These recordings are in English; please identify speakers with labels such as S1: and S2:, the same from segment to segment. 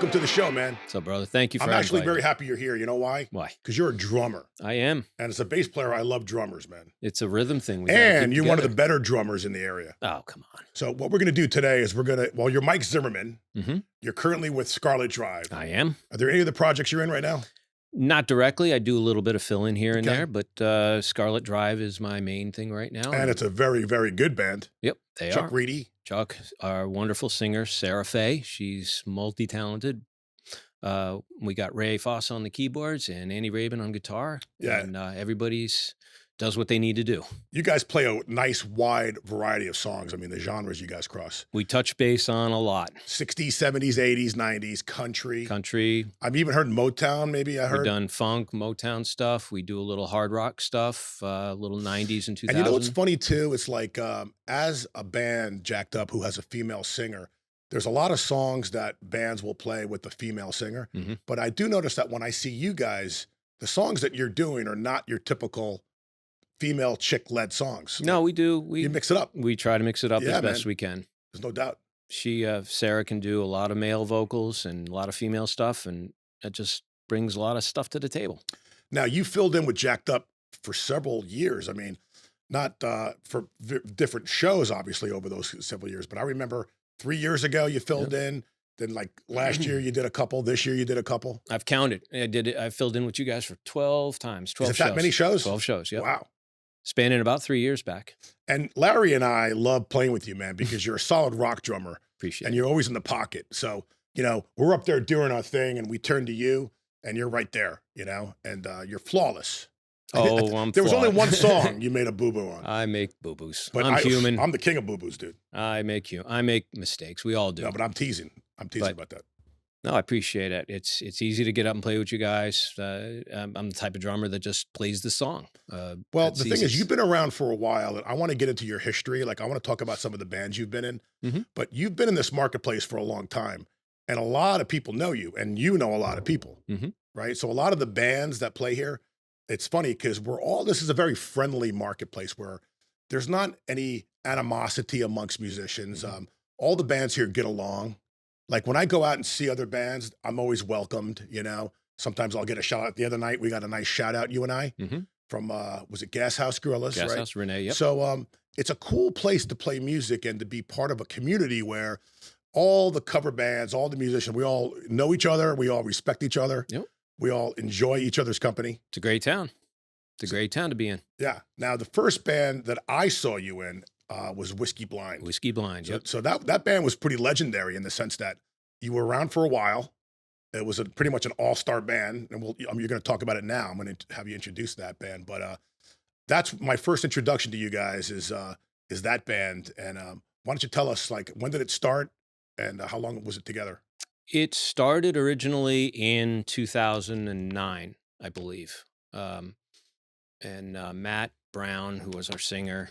S1: welcome to the show, man.
S2: So, brother, thank you for
S1: I'm actually
S2: inviting
S1: very
S2: me.
S1: happy you're here. You know why?
S2: Why?
S1: Because you're a drummer.
S2: I am.
S1: And as a bass player, I love drummers, man.
S2: It's a rhythm thing. We gotta
S1: And
S2: keep
S1: you're one of the
S2: together.
S1: better drummers in the area.
S2: Oh, come on.
S1: So what we're going to do today is well, you're Mike Zimmerman.
S2: Mm-hmm.
S1: You're currently with Scarlet Drive.
S2: I am.
S1: Are there any of the projects you're in right now?
S2: Not directly. I do a little bit of fill-in here and
S1: Okay.
S2: there, but Scarlet Drive is my main thing right now.
S1: And it's a very, very good band.
S2: Yep, they
S1: Chuck
S2: are.
S1: Reedy.
S2: Chuck, our wonderful singer, Sarah Faye. She's multi-talented. We got Ray Foss on the keyboards and Andy Rabin on guitar.
S1: Yeah.
S2: And everybody's does what they need to do.
S1: You guys play a nice, wide variety of songs. I mean, the genres you guys cross.
S2: We touch base on a lot.
S1: 60s, 70s, 80s, 90s, country.
S2: Country.
S1: I've even heard Motown, maybe I
S2: We've
S1: heard.
S2: done funk, Motown stuff. We do a little hard rock stuff, a little 90s and 2000s.
S1: And you know what's funny too? It's like as a band jacked up who has a female singer, there's a lot of songs that bands will play with the female singer.
S2: Mhm.
S1: But I do notice that when I see you guys, the songs that you're doing are not your typical female chick-led songs.
S2: No, we do.
S1: You mix it up.
S2: We try to mix it up
S1: Yeah,
S2: as best
S1: man.
S2: we can.
S1: There's no doubt.
S2: Sarah can do a lot of male vocals and a lot of female stuff, and it just brings a lot of stuff to the table.
S1: Now, you filled in with Jacked Up for several years. I mean, not for different shows, obviously, over those several years. But I remember 3 years ago you filled in. Then, like last year, you did a couple. This year, you did a couple.
S2: I've counted. I did it. I filled in with you guys for 12 times. 12
S1: Is it
S2: shows.
S1: that many shows?
S2: 12 shows. Yeah.
S1: Wow.
S2: Spanning about 3 years back.
S1: And Larry and I love playing with you, man, because you're a solid rock drummer
S2: Appreciate
S1: and
S2: it.
S1: you're always in the pocket. So, you know, we're up there doing our thing and we turn to you and you're right there, you know, and you're flawless.
S2: Oh, I'm
S1: There was only
S2: flawed.
S1: one song you made a boo-boo on.
S2: I make boo-boos.
S1: But
S2: I'm human.
S1: I'm the king of boo-boos, dude.
S2: I make mistakes. We all do.
S1: No, but I'm teasing. I'm teasing
S2: But-
S1: about that.
S2: No, I appreciate it. It's easy to get up and play with you guys. I'm the type of drummer that just plays the song.
S1: Well,
S2: it's
S1: the thing is,
S2: easy.
S1: you've been around for a while, and I want to get into your history. Like, I want to talk about some of the bands you've been in,
S2: Mhm.
S1: but you've been in this marketplace for a long time, and a lot of people know you, and you know a lot of people,
S2: Mhm.
S1: right? So a lot of the bands that play here, it's funny because this is a very friendly marketplace where there's not any animosity amongst musicians.
S2: Mm-hmm.
S1: All the bands here get along. Like when I go out and see other bands, I'm always welcomed, you know. Sometimes I'll get a shout out. The other night, we got a nice shout out, you and I,
S2: Mhm.
S1: from, was it Gas House Gorillas,
S2: Gas
S1: right?
S2: House, Renee. Yep.
S1: So it's a cool place to play music and to be part of a community where all the cover bands, all the musicians, we all know each other, we all respect each other,
S2: Yep.
S1: we all enjoy each other's company.
S2: It's a great town. It's a great town to be in.
S1: Yeah. Now, the first band that I saw you in was Whiskey Blind.
S2: Whiskey Blind.
S1: So,
S2: Yep.
S1: so that band was pretty legendary in the sense that you were around for a while. It was pretty much an all-star band, and you're going to talk about it now. I'm going to have you introduce that band, but that's my first introduction to you guys is that band. And why don't you tell us, like, when did it start, and how long was it together?
S2: It started originally in 2009, I believe. And Matt Brown, who was our singer,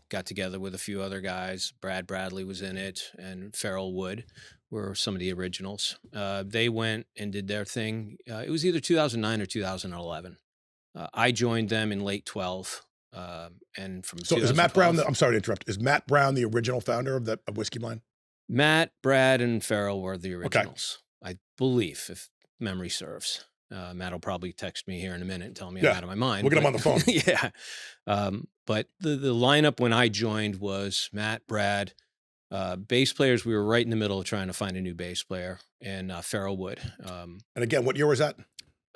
S2: got together with a few other guys. Brad Bradley was in it, and Farrell Wood were some of the originals. They went and did their thing. It was either 2009 or 2011. I joined them in late 12. And from
S1: So is Matt Brown?
S2: 2012
S1: I'm sorry to interrupt. Is Matt Brown the original founder of Whiskey Blind?
S2: Matt, Brad, and Farrell were the originals, I believe, if memory serves. Matt will probably text me here in a minute and tell me
S1: Yeah.
S2: I'm out of my mind.
S1: We'll get him on
S2: but-
S1: the phone.
S2: Yeah. But the lineup when I joined was Matt, Brad, bass players. We were right in the middle of trying to find a new bass player, and Farrell Wood.
S1: And again, what year was that?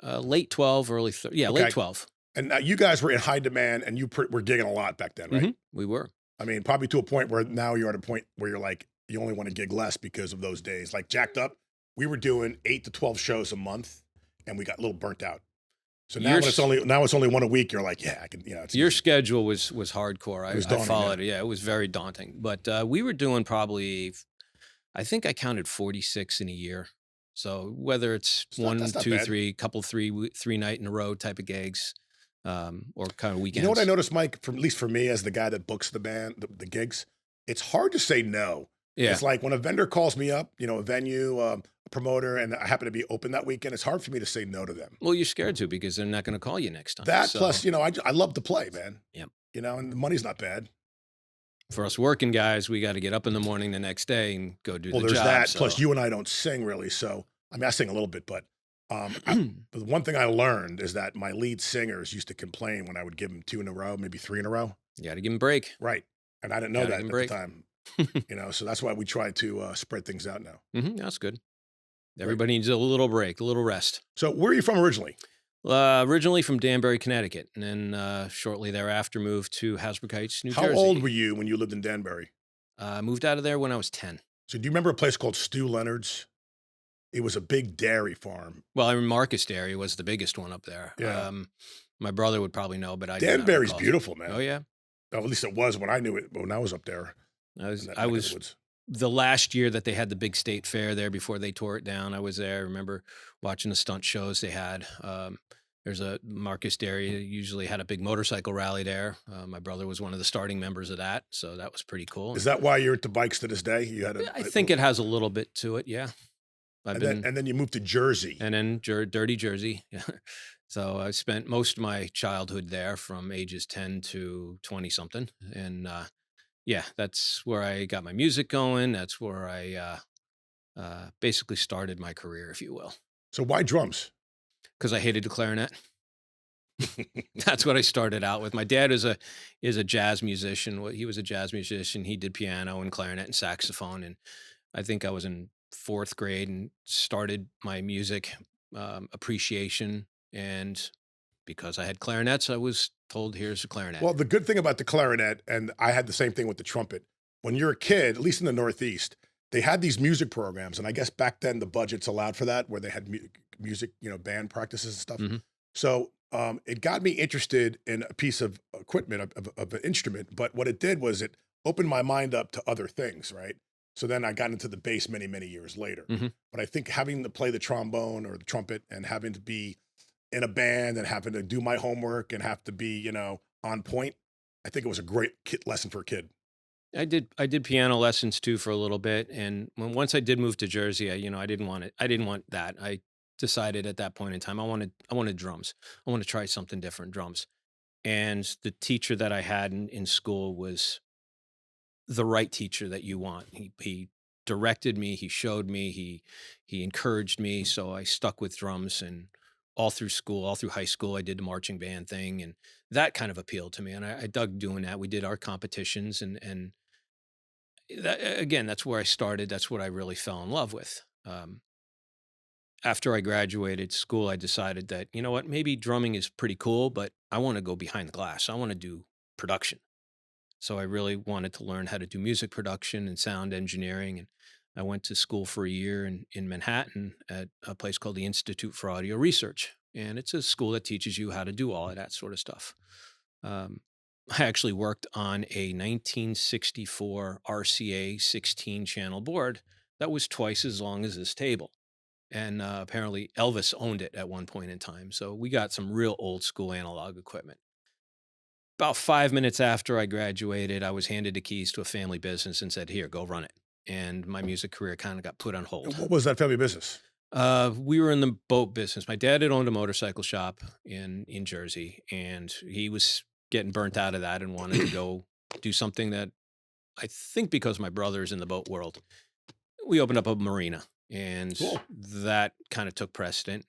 S2: Late 12, early
S1: Okay.
S2: late 12.
S1: And you guys were in high demand, and you were gigging a lot back then, right?
S2: Mhm. We were.
S1: I mean, probably to a point where now you're at a point where you're like, you only want to gig less because of those days. Like Jacked Up, we were doing 8 to 12 shows a month, and we got a little burnt out. So now
S2: Your
S1: when it's only one a week, you're like, yeah, I can, you know. It's
S2: Your
S1: easy.
S2: schedule was hardcore.
S1: It was
S2: I
S1: daunting,
S2: followed it. Yeah, it was very daunting. But we were doing probably, I think I counted 46 in a year. So whether it's one,
S1: that's not
S2: two,
S1: bad.
S2: three, couple, three night in a row type of gigs, or kind of
S1: You
S2: weekends.
S1: know what I noticed, Mike? At least for me, as the guy that books the band, the gigs, it's hard to say no.
S2: Yeah.
S1: It's like when a vendor calls me up, you know, a venue, a promoter, and I happen to be open that weekend, it's hard for me to say no to them.
S2: Well, you're scared to because they're not going to call you next time.
S1: That
S2: So,
S1: plus, you know, I love to play, man.
S2: Yep.
S1: You know, and the money's not bad.
S2: For us working guys, we got to get up in the morning the next day and go do
S1: Well,
S2: the
S1: there's
S2: job.
S1: that.
S2: So
S1: Plus, you and I don't sing really, so I mean, I sing a little bit, but but the one thing I learned is that my lead singers used to complain when I would give them 2 in a row, maybe 3 in a row.
S2: you got to give them a break.
S1: Right, and I didn't know
S2: Got to give
S1: that
S2: them a
S1: at the
S2: break.
S1: time, so that's why we try to spread things out now.
S2: That's good.
S1: Right.
S2: Everybody needs a little break, a little rest.
S1: So, where are you from originally?
S2: Originally from Danbury, Connecticut, and then shortly thereafter moved to Hasbrook Heights, New
S1: How old were
S2: Jersey.
S1: you when you lived in Danbury?
S2: Moved out of there when I was 10.
S1: So, do you remember a place called Stu Leonard's? It was a big dairy farm.
S2: Well, I mean, Marcus Dairy was the biggest one up there.
S1: Yeah.
S2: My brother would probably know, but I do not
S1: Danbury's
S2: recall.
S1: beautiful,
S2: Oh
S1: man.
S2: yeah,
S1: Oh, at least it was when I knew it. When I was up there
S2: I was
S1: in that
S2: I
S1: neck of the
S2: was
S1: woods.
S2: the last year that they had the big state fair there before they tore it down. I was there. I remember watching the stunt shows they had. There's a Marcus Dairy usually had a big motorcycle rally there. My brother was one of the starting members of that, so that was pretty cool.
S1: Is that why you're into bikes to this day? You had
S2: I think it has a little bit to it. Yeah, I've
S1: and
S2: been
S1: then you moved to Jersey.
S2: and then Dirty Jersey. So I spent most of my childhood there from ages 10 to 20 something. And yeah, that's where I got my music going. That's where I basically started my career, if you will,
S1: So why drums?
S2: because I hated the clarinet. That's what I started out with. My dad is a jazz musician. He was a jazz musician. He did piano and clarinet and saxophone. And I think I was in fourth grade and started my music appreciation. And because I had clarinets, I was told, "Here's a clarinet."
S1: Well, the good thing about the clarinet, and I had the same thing with the trumpet. When you're a kid, at least in the Northeast, they had these music programs, and I guess back then the budgets allowed for that, where they had music, band practices and stuff.
S2: hmm
S1: So it got me interested in a piece of equipment of an instrument. But what it did was it opened my mind up to other things, right? So then I got into the bass many, many years later.
S2: hmm
S1: But I think having to play the trombone or the trumpet and having to be in a band and having to do my homework and have to be, on point, I think it was a great lesson for a kid.
S2: I did piano lessons too for a little bit, and once I did move to Jersey, I didn't want it. I didn't want that. I decided at that point in time I wanted drums. I wanted to try something different, drums. And the teacher that I had in school was the right teacher that you want. He directed me, he showed me, he encouraged me, so I stuck with drums. And all through school, all through high school, I did the marching band thing, and that kind of appealed to me. And I dug doing that. We did our competitions, and that, again, that's where I started. That's what I really fell in love with. After I graduated school, I decided that, you know what, maybe drumming is pretty cool, but I want to go behind the glass. I want to do production. So I really wanted to learn how to do music production and sound engineering. And I went to school for a year in Manhattan at a place called the Institute for Audio Research. And it's a school that teaches you how to do all of that sort of stuff. Um, I actually worked on a 1964 RCA 16 channel board that was twice as long as this table. And apparently Elvis owned it at one point in time. So we got some real old school analog equipment. About 5 minutes after I graduated, I was handed the keys to a family business and said, "Here, go run it." And my music career kind of got put on
S1: And
S2: hold.
S1: what was that family business?
S2: We were in the boat business. My dad had owned a motorcycle shop in Jersey, and he was getting burnt out of that and wanted to go do something that, I think, because my brother's in the boat world, we opened up a marina, and
S1: Cool.
S2: that kind of took precedent.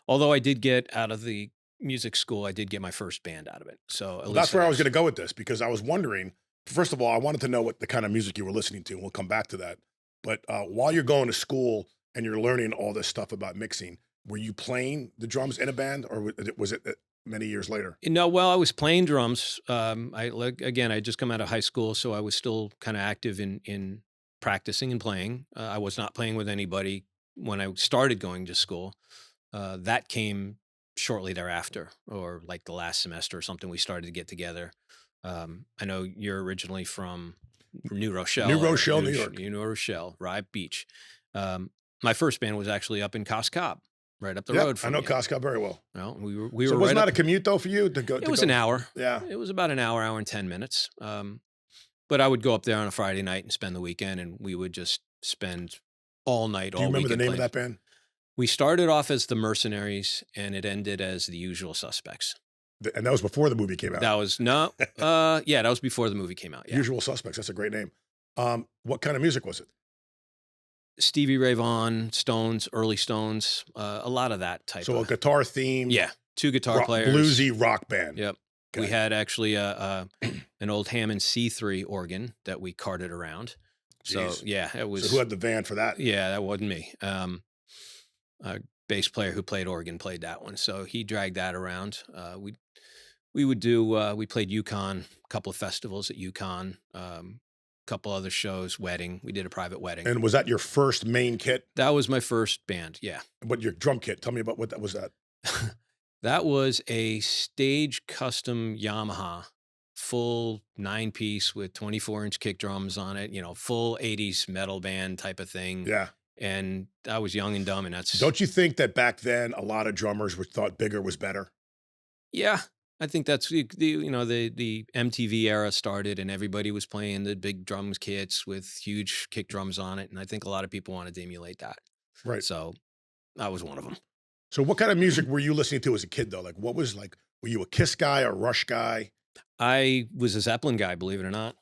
S2: Although I did get out of the music school, I did get my first band out of it. So at
S1: Well,
S2: least
S1: that's where I was
S2: that's
S1: going to go with this because I was wondering. First of all, I wanted to know what the kind of music you were listening to, and we'll come back to that. But while you're going to school and you're learning all this stuff about mixing, were you playing the drums in a band, or was it many years later?
S2: No, well, I was playing drums. Again, I just come out of high school, so I was still kind of active in practicing and playing. I was not playing with anybody when I started going to school. That came shortly thereafter, or like the last semester or something. We started to get together. I know you're originally from New
S1: New
S2: Rochelle,
S1: Rochelle, New York.
S2: New Rochelle, Rye Beach. Um, my first band was actually up in Cos Cob, right up the
S1: Yeah,
S2: road
S1: I
S2: from
S1: know
S2: you.
S1: Costco very well.
S2: Well, we
S1: So
S2: were
S1: it was
S2: right
S1: not
S2: up.
S1: a commute though for you to go.
S2: It was an hour.
S1: Yeah.
S2: It was about an hour and 10 minutes. But I would go up there on a Friday night and spend the weekend, and we would just spend all night,
S1: Do you
S2: all
S1: remember the
S2: weekend
S1: name of
S2: playing.
S1: that band?
S2: We started off as the Mercenaries, and it ended as the Usual Suspects.
S1: And that was before the movie came out.
S2: That was no, yeah, that was before the movie came out. Yeah,
S1: Usual Suspects. That's a great name. What kind of music was it?
S2: Stevie Ray Vaughan, Stones, early Stones, a lot of that type
S1: So a
S2: of.
S1: guitar themed,
S2: Yeah, two guitar players,
S1: bluesy rock band.
S2: Yep. We
S1: Okay.
S2: had actually an old Hammond C3 organ that we carted around. So
S1: Jeez.
S2: yeah, it was.
S1: So who had the van for that?
S2: Yeah, that wasn't me. A bass player who played organ played that one, so he dragged that around. We would do. We played Yukon, a couple of festivals at Yukon, couple other shows, wedding. We did a private wedding.
S1: And was that your first main kit?
S2: That was my first band. Yeah.
S1: What your drum kit? Tell me about what that was. That
S2: That was a stage custom Yamaha, full 9-piece with 24-inch kick drums on it, full 80s metal band type of thing.
S1: yeah.
S2: And I was young and dumb, and that's.
S1: Don't you think that back then a lot of drummers were thought bigger was better?
S2: Yeah, I think that's the MTV era started, and everybody was playing the big drums kits with huge kick drums on it, and I think a lot of people wanted to emulate that.
S1: Right.
S2: So I was one of them.
S1: So what kind of music were you listening to as a kid though? Like what was like, were you a Kiss guy, a Rush guy?
S2: I was a Zeppelin guy, believe it or not.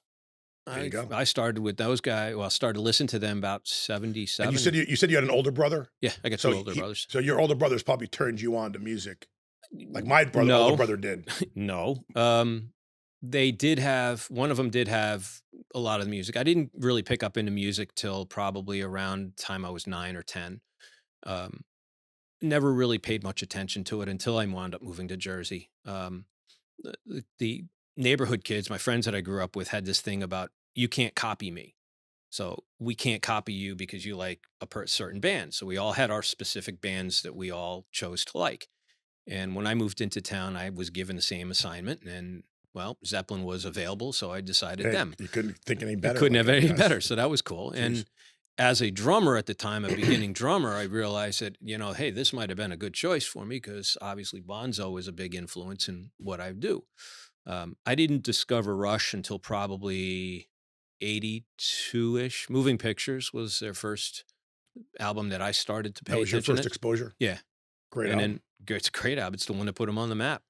S1: There you go.
S2: I started with those guys. Well, I started to listen to them about
S1: And
S2: 77.
S1: you said you had an older brother?
S2: Yeah, I got two older brothers.
S1: So your older brothers probably turned you on to music. Like my older
S2: No,
S1: brother did.
S2: no. They did have, one of them did have a lot of the music. I didn't really pick up into music till probably around the time I was 9 or 10. Um, Never really paid much attention to it until I wound up moving to Jersey. The neighborhood kids, my friends that I grew up with, had this thing about you can't copy me. So we can't copy you because you like a certain band. So we all had our specific bands that we all chose to like. And when I moved into town, I was given the same assignment, and well, Zeppelin was available, so I decided
S1: Hey,
S2: them.
S1: you couldn't think any
S2: I
S1: better.
S2: couldn't have
S1: like,
S2: any
S1: guys.
S2: better, so that was cool.
S1: Jeez.
S2: And as a drummer at the time, a beginning drummer, I realized that, hey, this might have been a good choice for me because obviously Bonzo is a big influence in what I do. I didn't discover Rush until probably 82-ish. Moving Pictures was their first album that I started to pay
S1: That was your
S2: attention
S1: first
S2: to.
S1: exposure?
S2: Yeah.
S1: Great
S2: And
S1: album.
S2: then it's a great album. It's the one that put them on the map.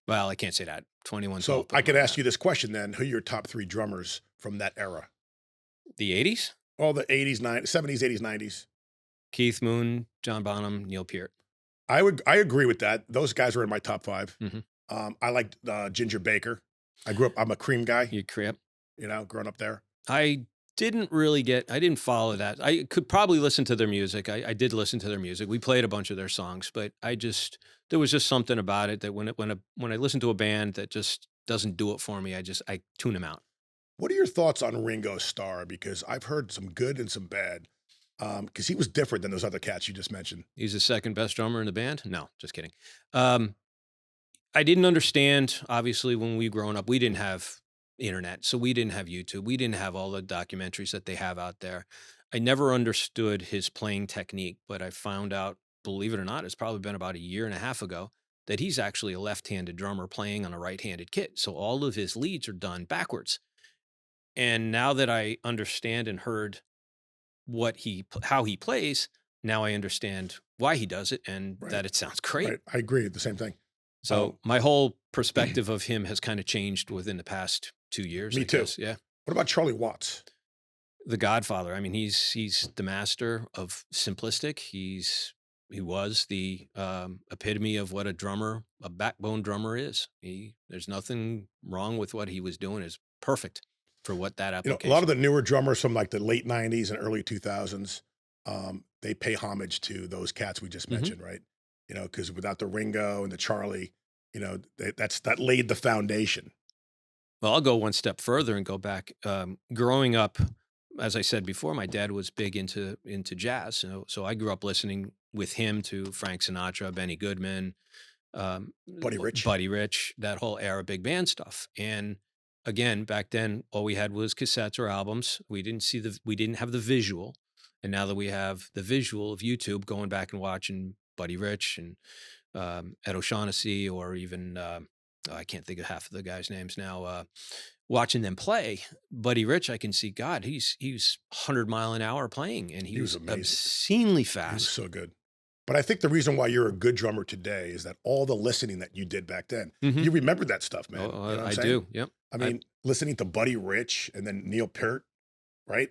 S2: Well, I can't say that. 21
S1: So I could ask you this question then. Who are your top 3 drummers from that era?
S2: The 80s?
S1: All the 80s, 90s, 70s, 80s, 90s.
S2: Keith Moon, John Bonham, Neil Peart.
S1: I agree with that. Those guys were in my top 5.
S2: Mm-hmm.
S1: I liked Ginger Baker. I'm a Cream guy,
S2: You crap.
S1: growing up there.
S2: I didn't follow that. I could probably listen to their music. I did listen to their music. We played a bunch of their songs, but there was just something about it that when I listen to a band that just doesn't do it for me, I tune them out.
S1: What are your thoughts on Ringo Starr? Because I've heard some good and some bad. Because he was different than those other cats you just mentioned.
S2: He's the second best drummer in the band? No, just kidding. I didn't understand, obviously, when we growing up, we didn't have internet, so we didn't have YouTube. We didn't have all the documentaries that they have out there. I never understood his playing technique, but I found out, believe it or not, it's probably been about a year and a half ago, that he's actually a left-handed drummer playing on a right-handed kit. So all of his leads are done backwards. And now that I understand and heard how he plays, now I understand why he does it and
S1: Right.
S2: that it sounds great.
S1: Right. I agree. The same thing.
S2: So my whole perspective of him has kind of changed within the past 2 years.
S1: Me
S2: I
S1: too.
S2: guess. Yeah.
S1: What about Charlie Watts?
S2: The Godfather. I mean, he's the master of simplistic. He was the epitome of what a backbone drummer is. There's nothing wrong with what he was doing. Is perfect for what that
S1: A
S2: application.
S1: lot of the newer drummers from like the late 90s and early 2000s, they pay homage to those cats we just mentioned, right? Because without the Ringo and the Charlie, that laid the foundation.
S2: Well, I'll go one step further and go back. Growing up, as I said before, my dad was big into jazz, so I grew up listening with him to Frank Sinatra, Benny Goodman,
S1: Buddy Rich.
S2: that whole era, big band stuff. And again, back then, all we had was cassettes or albums. We didn't have the visual, and now that we have the visual of YouTube, going back and watching Buddy Rich and Ed O'Shaughnessy, or even I can't think of half of the guys' names now. Watching them play, Buddy Rich, I can see God. He's 100 mile an hour playing, and he was
S1: amazing.
S2: obscenely
S1: He was
S2: fast.
S1: so good. But I think the reason why you're a good drummer today is that all the listening that you did back then,
S2: Mhm.
S1: you remember that stuff, man.
S2: Oh,
S1: You know what I'm
S2: I
S1: saying?
S2: do. Yep.
S1: I
S2: I
S1: mean, listening to Buddy Rich and then Neil Peart, right?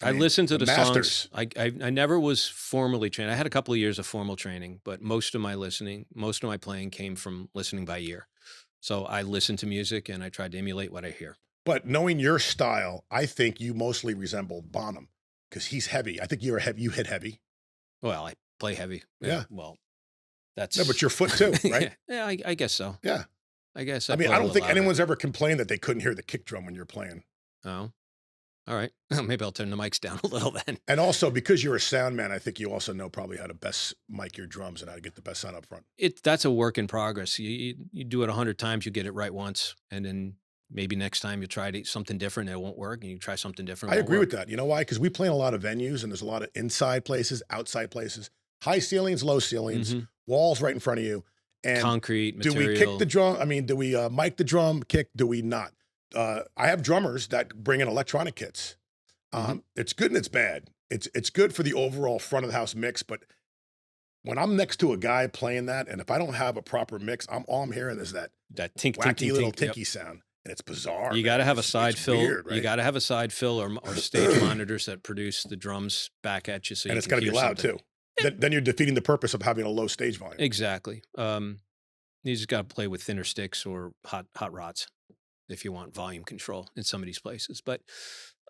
S1: I
S2: I
S1: mean,
S2: listened to
S1: the
S2: the songs.
S1: masters.
S2: I never was formally trained. I had a couple of years of formal training, but most of my playing came from listening by ear. So I listen to music and I tried to emulate what I hear.
S1: But knowing your style, I think you mostly resemble Bonham because he's heavy. I think you're heavy. You hit heavy.
S2: Well, I play heavy. Yeah.
S1: Yeah.
S2: Well,
S1: No, but
S2: that's
S1: your foot too, right?
S2: yeah. Yeah. I guess so.
S1: Yeah.
S2: I guess
S1: I
S2: I
S1: mean,
S2: play
S1: I
S2: a
S1: don't
S2: little
S1: think
S2: louder.
S1: anyone's ever complained that they couldn't hear the kick drum when you're playing.
S2: Oh, all right. Maybe I'll turn the mics down a little then.
S1: And also because you're a sound man, I think you also know probably how to best mic your drums and how to get the best sound up front.
S2: That's a work in progress. You do it 100 times, you get it right once, and then maybe next time you try something different, it won't work, and you try something different,
S1: I
S2: it won't
S1: agree with
S2: work.
S1: that. You know why? Because we play in a lot of venues and there's a lot of inside places, outside places, high ceilings, low ceilings,
S2: Hmm.
S1: walls right in front of you. And
S2: Concrete
S1: do we kick the
S2: material.
S1: drum? I mean, do we mic the drum, kick? Do we not? I have drummers that bring in electronic kits.
S2: Hmm.
S1: It's good and it's bad. It's good for the overall front of the house mix, but when I'm next to a guy playing that, and if I don't have a proper mix, all I'm hearing is that
S2: That tink, tink,
S1: wacky
S2: tink,
S1: little
S2: tink. Yep.
S1: tinky sound, and it's bizarre,
S2: You got to
S1: man.
S2: have a side
S1: It's
S2: fill.
S1: weird,
S2: You
S1: right?
S2: got to have a side fill or stage monitors that produce the drums back at you, so
S1: And
S2: you
S1: it's
S2: can
S1: got to be
S2: hear
S1: loud
S2: something.
S1: too. Then you're defeating the purpose of having a low stage volume.
S2: Exactly. You just got to play with thinner sticks or hot rods if you want volume control in some of these places. But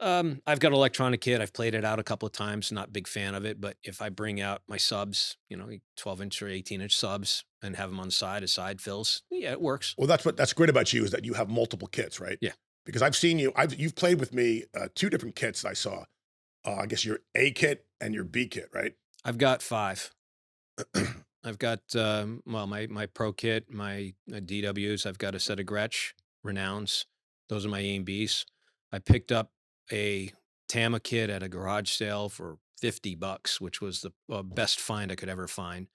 S2: I've got an electronic kit. I've played it out a couple of times. Not a big fan of it, but if I bring out my subs, 12-inch or 18-inch subs, and have them on the side as side fills, yeah, it works.
S1: Well, that's great about you is that you have multiple kits, right?
S2: Yeah.
S1: Because I've seen you've played with me two different kits I saw. I guess your A kit and your B kit, right?
S2: I've got 5. I've got my pro kit, my DWs. I've got a set of Gretsch Renowns. Those are my A and Bs. I picked up a Tama kit at a garage sale for $50, which was the best find I could ever find.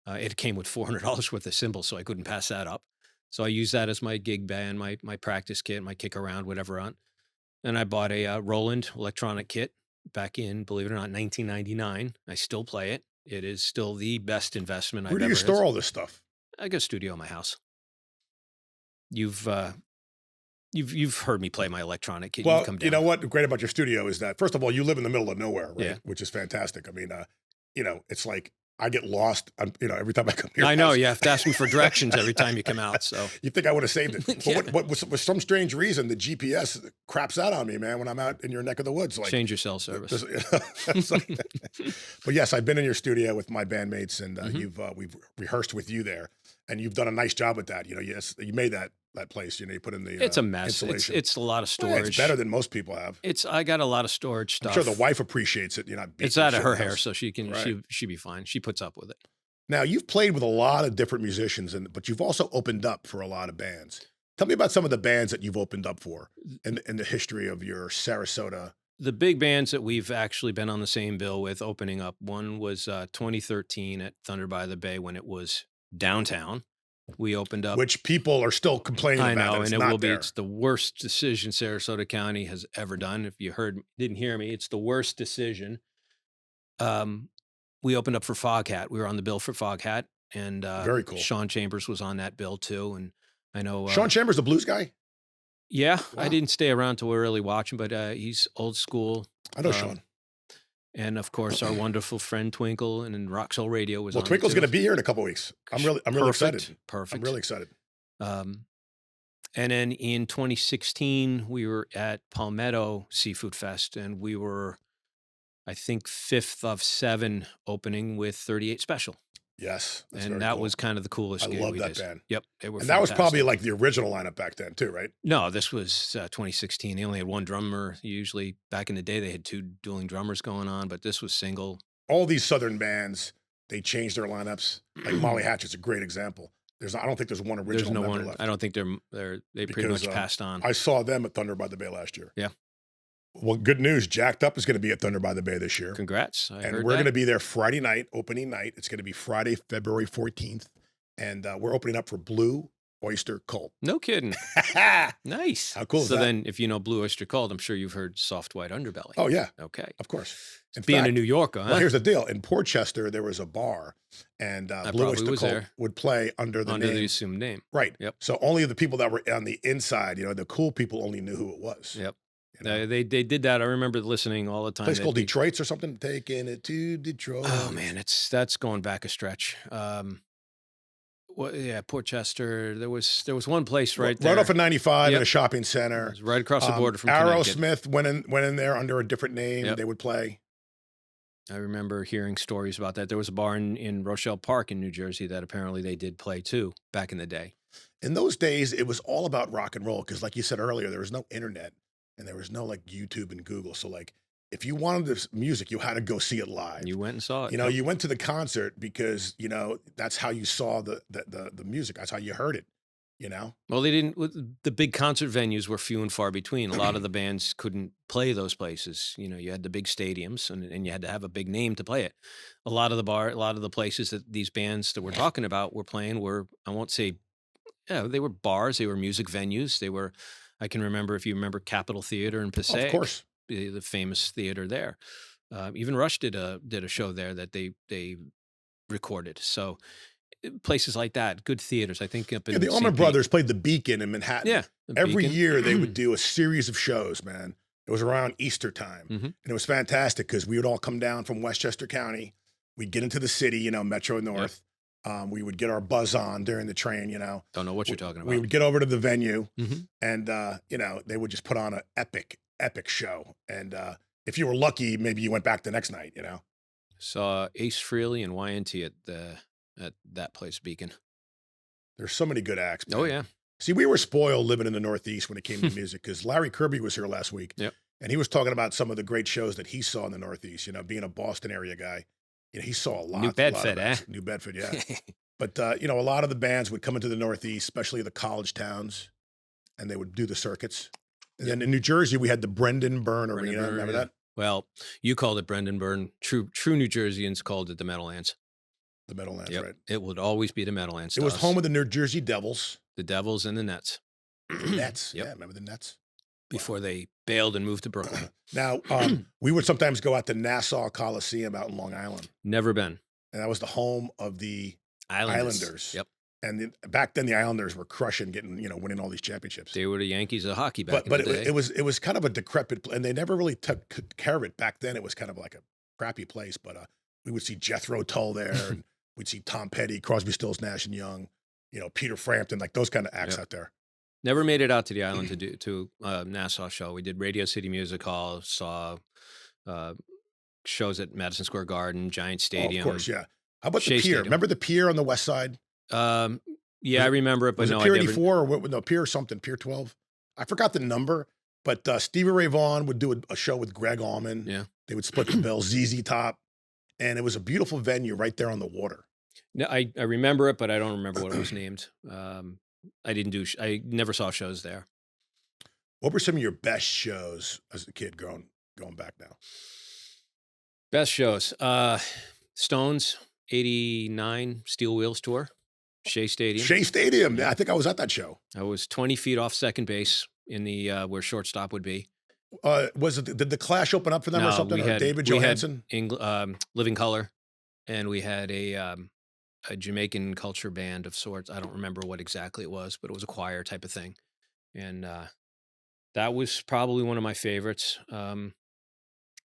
S2: It came with $400 worth of cymbals, so I couldn't pass that up. So I use that as my gig band, my practice kit, my kick around, whatever on. And I bought a Roland electronic kit back in, believe it or not, 1999. I still play it. It is still the best investment
S1: Where
S2: I've
S1: do you
S2: ever had.
S1: store all this stuff?
S2: I got a studio in my house. You've you've heard me play my electronic kit. You've
S1: Well,
S2: come
S1: you know
S2: down.
S1: what? Great about your studio is that first of all, you live in the middle of nowhere, right?
S2: Yeah.
S1: Which is fantastic. I mean, it's like I get lost, every time I come here.
S2: I know you have to ask me for directions every time you come out. So
S1: You think I would have saved it? But
S2: Yeah.
S1: what was for some strange reason the GPS craps out on me, man, when I'm out in your neck of the woods. Like,
S2: change your cell service.
S1: it's like- but yes, I've been in your studio with my bandmates, and
S2: Mhm.
S1: we've rehearsed with you there, and you've done a nice job with that. Yes, you made that place. You put in the
S2: It's a mess.
S1: insulation.
S2: It's a lot of
S1: Well,
S2: storage.
S1: it's better than most people have.
S2: I got a lot of storage
S1: I'm
S2: stuff.
S1: sure the wife appreciates it. You're not beating
S2: It's out of
S1: shit
S2: her
S1: in the
S2: hair,
S1: house.
S2: so she can
S1: Right.
S2: she be fine. She puts up with it.
S1: Now you've played with a lot of different musicians, but you've also opened up for a lot of bands. Tell me about some of the bands that you've opened up for in the history of your Sarasota.
S2: The big bands that we've actually been on the same bill with opening up, one was 2013 at Thunder by the Bay when it was downtown. We opened up.
S1: Which people are still complaining
S2: I
S1: about.
S2: know,
S1: That it's
S2: and it
S1: not
S2: will be.
S1: there.
S2: It's the worst decision Sarasota County has ever done. If you didn't hear me, it's the worst decision. We opened up for Foghat. We were on the bill for Foghat, and
S1: Very cool.
S2: Sean Chambers was on that bill too. And I know
S1: Sean Chambers, the blues guy.
S2: yeah, I
S1: Wow.
S2: didn't stay around to really watch him, but he's old school.
S1: I know
S2: Um,
S1: Sean.
S2: And of course, our wonderful friend Twinkle and then Rock Soul Radio was
S1: Well,
S2: on it
S1: Twinkle's
S2: too.
S1: going to be here in a couple weeks. I'm really
S2: Perfect,
S1: excited.
S2: Perfect.
S1: I'm really excited.
S2: Um, and then in 2016, we were at Palmetto Seafood Fest, and we were, I think, 5th of 7 opening with 38 Special.
S1: Yes, that's
S2: And
S1: very
S2: that
S1: cool.
S2: was kind of the coolest
S1: I
S2: gig
S1: love
S2: we
S1: that
S2: did.
S1: band.
S2: Yep, they were
S1: And that was probably
S2: fantastic.
S1: like the original lineup back then too, right?
S2: No, this was 2016. They only had one drummer. Usually, back in the day, they had 2 dueling drummers going on, but this was single.
S1: All these Southern bands, they changed their lineups. Like Molly Hatchet's a great example. I don't think there's one
S2: There's
S1: original
S2: no
S1: member
S2: one.
S1: left.
S2: I don't think they pretty
S1: Because,
S2: much passed on.
S1: I saw them at Thunder by the Bay last year.
S2: Yeah.
S1: Well, good news. Jacked Up is going to be at Thunder by the Bay this year.
S2: Congrats! I
S1: And
S2: heard
S1: we're
S2: that.
S1: going to be there Friday night, opening night. It's going to be Friday, February 14th. And we're opening up for Blue, Oyster Cult.
S2: No kidding.
S1: How
S2: Nice.
S1: cool is
S2: So
S1: that?
S2: then, if you know Blue Oyster Cult, I'm sure you've heard Soft White Underbelly.
S1: Oh, yeah,
S2: Okay.
S1: of course. In
S2: Being a
S1: fact,
S2: New Yorker,
S1: well,
S2: huh?
S1: here's the deal. In Portchester, there was a bar, and
S2: I
S1: Blue
S2: probably
S1: Oyster
S2: was
S1: Cult
S2: there
S1: would play under the
S2: under the
S1: name.
S2: assumed name.
S1: Right.
S2: Yep.
S1: So only the people that were on the inside, the cool people only knew who it was.
S2: Yep.
S1: You know?
S2: They did that. I remember listening all the time.
S1: Place called
S2: They-
S1: Detroit's or something. Taking it to Detroit.
S2: Oh man, that's going back a stretch. Yeah, Portchester. There was one place right there.
S1: Right off of 95 in
S2: Yep.
S1: a shopping
S2: It
S1: center.
S2: was right across the border from Connecticut.
S1: Aerosmith went in there under a different name.
S2: Yep.
S1: They would play.
S2: I remember hearing stories about that. There was a bar in Rochelle Park in New Jersey that apparently they did play too back in the day.
S1: In those days, it was all about rock and roll because, like you said earlier, there was no internet and there was no like YouTube and Google. So like, if you wanted this music, you had to go see it live.
S2: You went and saw it.
S1: You know,
S2: Yep.
S1: you went to the concert because that's how you saw the music. That's how you heard it. You know,
S2: Well, they didn't. The big concert venues were few and far between. A lot of the bands couldn't play those places. You had the big stadiums, and you had to have a big name to play it. A lot of the places that these bands that we're talking about were playing were, I won't say, they were bars. They were music venues. They were. I can remember, if you remember, Capitol Theater in Passaic,
S1: of course.
S2: the famous theater there. Even Rush did a show there that they recorded. So places like that, good theaters. I think up in
S1: Yeah, the Allman
S2: CP.
S1: Brothers played the Beacon in Manhattan.
S2: Yeah, the
S1: Every
S2: Beacon.
S1: year they would do a series of shows, man. It was around Easter time.
S2: Mhm.
S1: And it was fantastic because we would all come down from Westchester County. We'd get into the city, Metro North. We would get our buzz on during the train,
S2: Don't know what you're talking about.
S1: We would get over to the venue
S2: Mhm.
S1: and, they would just put on an epic, epic show. And if you were lucky, maybe you went back the next night,
S2: Saw Ace Frehley and YNT at that place, Beacon.
S1: There's so many good acts.
S2: Oh
S1: man.
S2: yeah,
S1: See, we were spoiled living in the Northeast when it came to music because Larry Kirby was here last week.
S2: Yep.
S1: And he was talking about some of the great shows that he saw in the Northeast, being a Boston area guy. He saw a lot.
S2: New
S1: a lot
S2: Bedford,
S1: of
S2: eh?
S1: acts. New Bedford, yeah. But, a lot of the bands would come into the Northeast, especially the college towns, and they would do the circuits. And then in New Jersey, we had the Brendan Byrne Arena.
S2: Byrne,
S1: Remember
S2: yeah.
S1: that?
S2: Well, you called it Brendan Byrne. True New Jerseyans called it the Meadowlands.
S1: The Meadowlands,
S2: Yep.
S1: right?
S2: It would always be the Meadowlands.
S1: It
S2: to
S1: was
S2: us.
S1: home of the New Jersey Devils.
S2: The Devils and the Nets.
S1: The Nets.
S2: Yep.
S1: Yeah, remember the Nets?
S2: Before they bailed and moved to Brooklyn.
S1: Now, we would sometimes go out to Nassau Coliseum out in Long Island.
S2: Never been.
S1: And that was the home of the Islanders.
S2: Yep.
S1: And back then, the Islanders were crushing, winning all these championships.
S2: They were the Yankees of hockey back
S1: But
S2: in the day.
S1: it was kind of a decrepit, and they never really took care of it. Back then, it was kind of like a crappy place. But we would see Jethro Tull there, and we'd see Tom Petty, Crosby, Stills, Nash and Young, Peter Frampton, like those kind of acts out there.
S2: Never made it out to the island to Nassau show. We did Radio City Music Hall, saw shows at Madison Square Garden, Giant
S1: Oh,
S2: Stadium.
S1: of course, yeah. How about
S2: Shea
S1: the pier?
S2: Stadium.
S1: Remember the pier on the west side?
S2: Yeah, I remember it, but
S1: Was
S2: no,
S1: it Pier
S2: I never.
S1: 84 or what? No, Pier something, Pier 12. I forgot the number, but Stevie Ray Vaughan would do a show with Greg Allman.
S2: Yeah.
S1: They would split the bill, ZZ Top. And it was a beautiful venue right there on the water.
S2: No, I remember it, but I don't remember what it was named. I didn't do. I never saw shows there.
S1: What were some of your best shows as a kid going back now?
S2: Best shows. Stones, 89 Steel Wheels tour, Shea Stadium.
S1: Shea Stadium. Yeah, I think I was at that show.
S2: I was 20 feet off second base in the where shortstop would be.
S1: Did the Clash open up for them or
S2: No,
S1: something?
S2: we
S1: Or
S2: had-
S1: David
S2: we had
S1: Johansen?
S2: Living Color, and we had a Jamaican culture band of sorts. I don't remember what exactly it was, but it was a choir type of thing, and that was probably one of my favorites.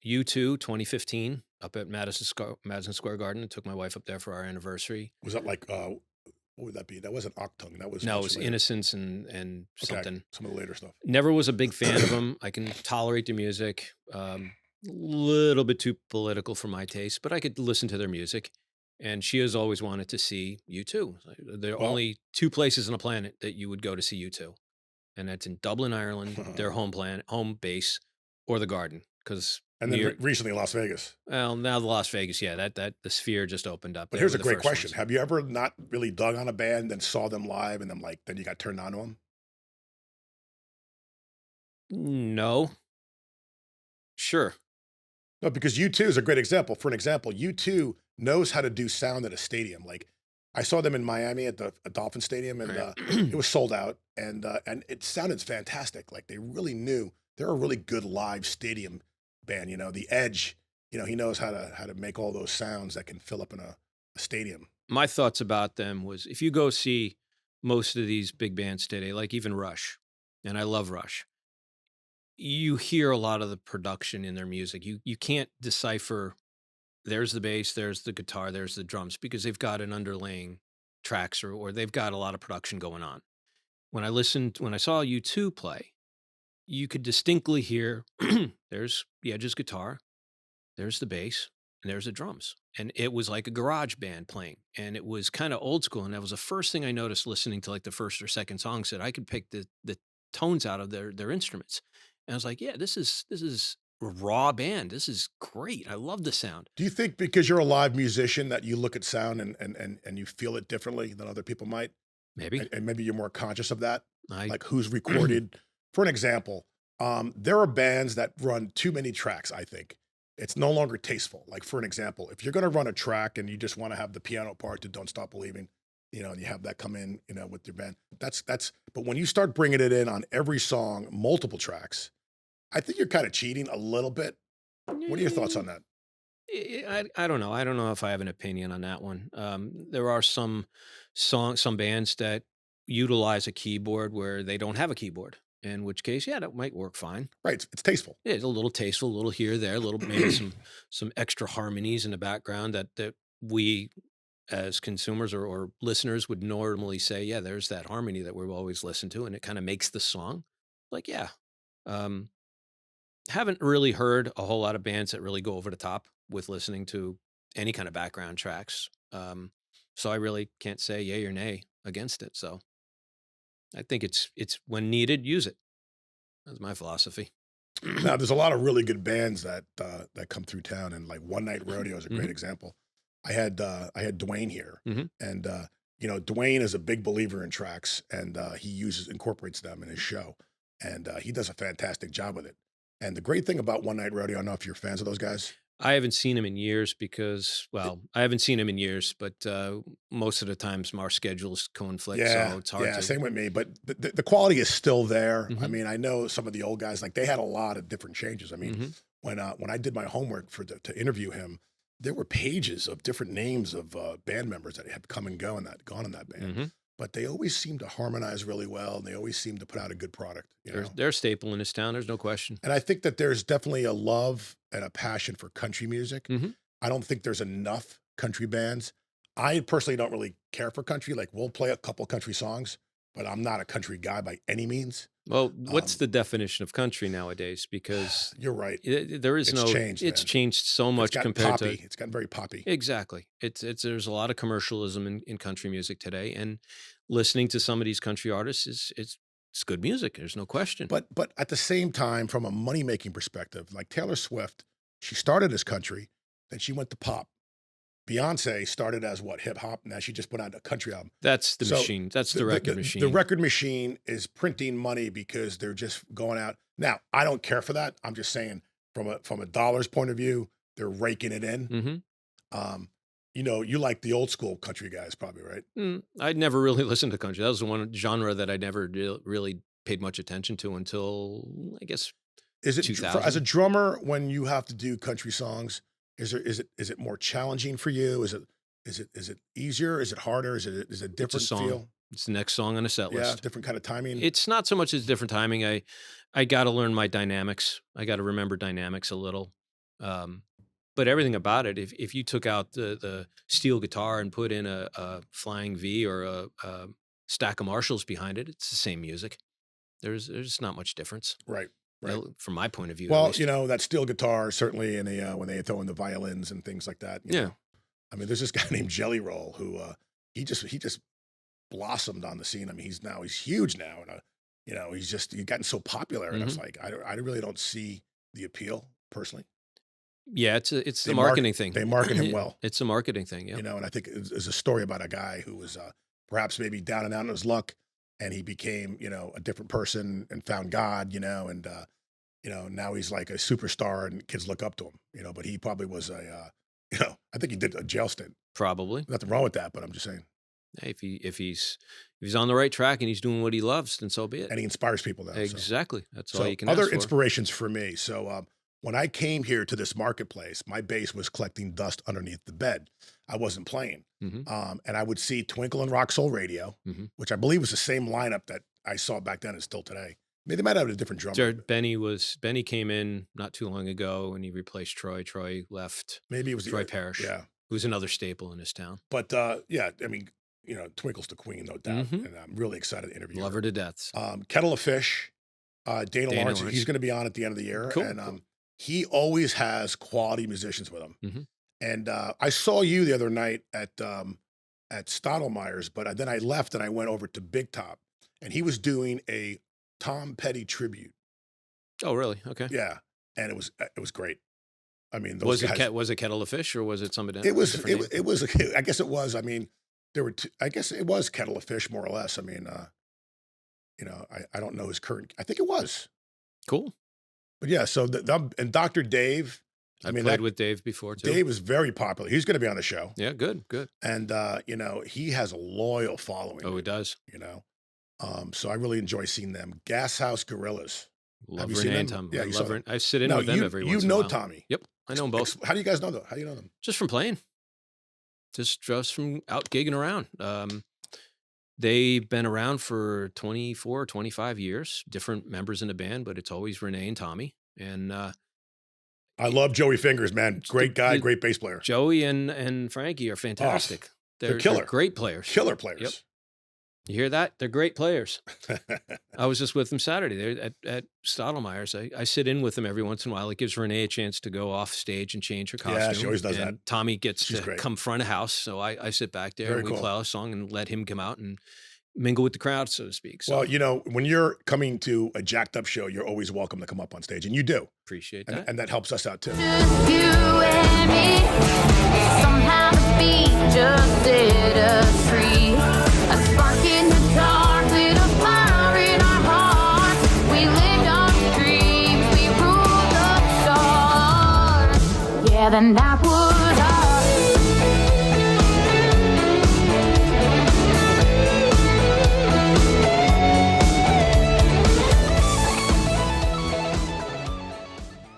S2: U2 2015 up at Madison Square Garden. I took my wife up there for our anniversary.
S1: Was that like, what would that be? That wasn't Octung. That was
S2: No, it
S1: much
S2: was
S1: later.
S2: Innocence and
S1: Okay,
S2: something.
S1: some of the later stuff.
S2: Never was a big fan of them. I can tolerate the music. Little bit too political for my taste, but I could listen to their music. And she has always wanted to see U2. There are
S1: Well-
S2: only two places on the planet that you would go to see U2, and that's in Dublin, Ireland, their home base, or the Garden. Because
S1: And then recently Las Vegas.
S2: well, now the Las Vegas, yeah, that the Sphere just opened up.
S1: But
S2: They
S1: here's
S2: were
S1: a
S2: the
S1: great
S2: first
S1: question.
S2: ones.
S1: Have you ever not really dug on a band, then saw them live, and then you got turned on to them?
S2: No. Sure.
S1: No, because U2 is a great example. For an example, U2 knows how to do sound at a stadium. Like I saw them in Miami at the Dolphin Stadium, and
S2: Right.
S1: it was sold out, and it sounded fantastic. Like they really knew they're a really good live stadium band. You know, the Edge. You know, he knows how to make all those sounds that can fill up in a stadium.
S2: My thoughts about them was if you go see most of these big bands today, like even Rush, and I love Rush, you hear a lot of the production in their music. You can't decipher there's the bass, there's the guitar, there's the drums because they've got an underlaying tracks or they've got a lot of production going on. When I saw U2 play, you could distinctly hear there's the Edge's guitar, there's the bass, and there's the drums. And it was like a garage band playing. And it was kind of old school. And that was the first thing I noticed listening to like the first or second songs that I could pick the tones out of their instruments. And I was like, yeah, this is a raw band. This is great. I love the sound.
S1: Do you think because you're a live musician that you look at sound and you feel it differently than other people might?
S2: Maybe.
S1: And maybe you're more conscious of that?
S2: I
S1: Like who's recorded? For an example, there are bands that run too many tracks, I think. It's no longer tasteful. Like for an example, if you're gonna run a track and you just want to have the piano part to Don't Stop Believing, you know, and you have that come in, you know, with your band, that's but when you start bringing it in on every song, multiple tracks, I think you're kind of cheating a little bit. What are your thoughts on that?
S2: I don't know. I don't know if I have an opinion on that one. There are some bands that utilize a keyboard where they don't have a keyboard. In which case, yeah, that might work fine.
S1: Right, it's tasteful.
S2: Yeah, it's a little tasteful, a little here, there, a little maybe some extra harmonies in the background that we as consumers or listeners would normally say, yeah, there's that harmony that we've always listened to, and it kind of makes the song. Like, yeah. Um, haven't really heard a whole lot of bands that really go over the top with listening to any kind of background tracks. So I really can't say yay or nay against it. So I think it's when needed, use it. That's my philosophy.
S1: Now, there's a lot of really good bands that come through town, and like One Night Rodeo is a great
S2: Hmm.
S1: example. I had Dwayne here,
S2: Hmm.
S1: and you know, Dwayne is a big believer in tracks, and he incorporates them in his show, and he does a fantastic job with it. And the great thing about One Night Rodeo, I don't know if you're fans of those guys.
S2: I haven't seen him in years because, well, I haven't seen him in years, but most of the times our schedules conflict,
S1: Yeah,
S2: so it's hard
S1: yeah,
S2: to.
S1: same with me. But the quality is still there. I
S2: Hmm.
S1: mean, I know some of the old guys, like they had a lot of different changes. I mean,
S2: Hmm.
S1: when I did my homework to interview him, there were pages of different names of band members that had come and gone in that band.
S2: Hmm.
S1: But they always seemed to harmonize really well, and they always seemed to put out a good product. You know,
S2: They're a staple in this town. There's no question.
S1: and I think that there's definitely a love and a passion for country music.
S2: Hmm.
S1: I don't think there's enough country bands. I personally don't really care for country. Like we'll play a couple country songs, but I'm not a country guy by any means.
S2: Well, what's
S1: Um,
S2: the definition of country nowadays? Because
S1: you're right.
S2: there is
S1: It's
S2: no.
S1: changed,
S2: It's
S1: man.
S2: changed so
S1: It's
S2: much
S1: gotten
S2: compared to.
S1: poppy. It's gotten very poppy.
S2: Exactly. It's there's a lot of commercialism in country music today, and listening to some of these country artists is it's good music. There's no question.
S1: But at the same time, from a money making perspective, like Taylor Swift, she started as country, then she went to pop. Beyonce started as what, hip hop. Now she just put out a country album.
S2: That's the
S1: So
S2: machine. That's
S1: the
S2: the
S1: the,
S2: record
S1: the, the
S2: machine.
S1: record machine is printing money because they're just going out. Now I don't care for that. I'm just saying from a dollar's point of view, they're raking it in.
S2: Hmm.
S1: Um, you know, you like the old school country guys, probably, right?
S2: I'd never really listened to country. That was the one genre that I never really paid much attention to until I guess
S1: Is it as a
S2: 2000.
S1: drummer when you have to do country songs? Is it more challenging for you? Is it easier? Is it harder? Is it
S2: It's a
S1: different
S2: song.
S1: feel?
S2: It's the next song on a set
S1: Yeah,
S2: list.
S1: different kind of timing.
S2: It's not so much as different timing. I got to learn my dynamics. I got to remember dynamics a little. Um, but everything about it, if you took out the steel guitar and put in a flying V or a stack of Marshalls behind it, it's the same music. There's not much difference,
S1: Right, right.
S2: from my point of view, at
S1: Well, you
S2: least.
S1: know that steel guitar certainly, in the when they throw in the violins and things like that. You
S2: Yeah.
S1: know, I mean, there's this guy named Jelly Roll who he just blossomed on the scene. I mean, he's huge now, and you know, he's gotten so popular, and it's
S2: Hmm.
S1: like I really don't see the appeal personally.
S2: Yeah, it's the
S1: They market
S2: marketing thing.
S1: they market him well.
S2: It's a marketing thing. Yeah.
S1: You know, and I think it's a story about a guy who was perhaps maybe down and out in his luck, and he became, you know, a different person and found God, you know, and you know, now he's like a superstar and kids look up to him, you know, but he probably was you know, I think he did a jail stint.
S2: Probably.
S1: Nothing wrong with that, but I'm just saying.
S2: Hey, if he's on the right track and he's doing what he loves, then so be it.
S1: And he inspires people now.
S2: Exactly. That's all
S1: So
S2: you can
S1: other
S2: ask for.
S1: inspirations for me. So when I came here to this marketplace, my bass was collecting dust underneath the bed. I wasn't playing.
S2: hmm
S1: And I would see Twinkle and Rock Soul Radio,
S2: hmm
S1: which I believe was the same lineup that I saw back then and still today. Maybe they might have a different drummer.
S2: Jared Benny came in not too long ago and he replaced Troy. Troy left.
S1: Maybe it was
S2: Troy Parrish,
S1: yeah.
S2: who's another staple in his town.
S1: But yeah, I mean, you know, Twinkle's the queen, no doubt. And I'm really excited to interview
S2: Love
S1: her.
S2: her to death.
S1: Kettle of Fish, Dana Lawrence,
S2: Lawrence.
S1: he's going to be on at the end of the year.
S2: Cool,
S1: And
S2: cool.
S1: he always has quality musicians with him.
S2: Mhm.
S1: And I saw you the other night at Stottlemeyer's, but then I left and I went over to Big Top, and he was doing a Tom Petty tribute.
S2: Oh, really? Okay.
S1: Yeah, and it was great. I mean, those
S2: Was
S1: guys,
S2: it Kettle of Fish or was it somebody?
S1: it was
S2: different name?
S1: it was I guess it was. I mean, there were I guess it was Kettle of Fish more or less. I mean, you know, I don't know his current. I think it was,
S2: Cool.
S1: but yeah. So and Dr. Dave.
S2: I
S1: mean,
S2: played with Dave before too.
S1: Dave is very popular. He's going to be on the show.
S2: Yeah, good.
S1: And you know, he has a loyal following.
S2: Oh, he does.
S1: You know, so I really enjoy seeing them. Gas House Gorillas.
S2: Love
S1: you seen
S2: Renee and
S1: them?
S2: Tom.
S1: Yeah,
S2: I
S1: you
S2: love
S1: saw
S2: Renee. I sit in
S1: Now
S2: with them every once in a
S1: know
S2: while.
S1: Tommy.
S2: Yep, I know them both.
S1: How do you guys know them? How do you know them?
S2: Just from playing. Just from out gigging around. They've been around for 24, 25 years, different members in the band, but it's always Renee and Tommy. And
S1: I love Joey Fingers, man. Great guy, great bass player.
S2: Joey and Frankie are fantastic.
S1: they're killer.
S2: They're great players.
S1: Killer players.
S2: Yep. You hear that? They're great players. I was just with them Saturday. They're at Stottlemeyer's. I sit in with them every once in a while. It gives Renee a chance to go off stage and change her costume.
S1: Yeah, she always does
S2: and
S1: that.
S2: Tommy gets
S1: She's
S2: to
S1: great.
S2: come front of house. So I sit back there
S1: Very
S2: and we
S1: cool.
S2: play a song and let him come out and mingle with the crowd, so to speak. So
S1: Well, you know, when you're coming to a jacked up show, you're always welcome to come up on stage, and you do.
S2: appreciate that.
S1: And that helps us out too.
S3: Just you and me. Somehow the beat just set us free. A spark in the dark, lit a fire in our hearts. We lived our dreams, we ruled the stars. Yeah, the night was ours.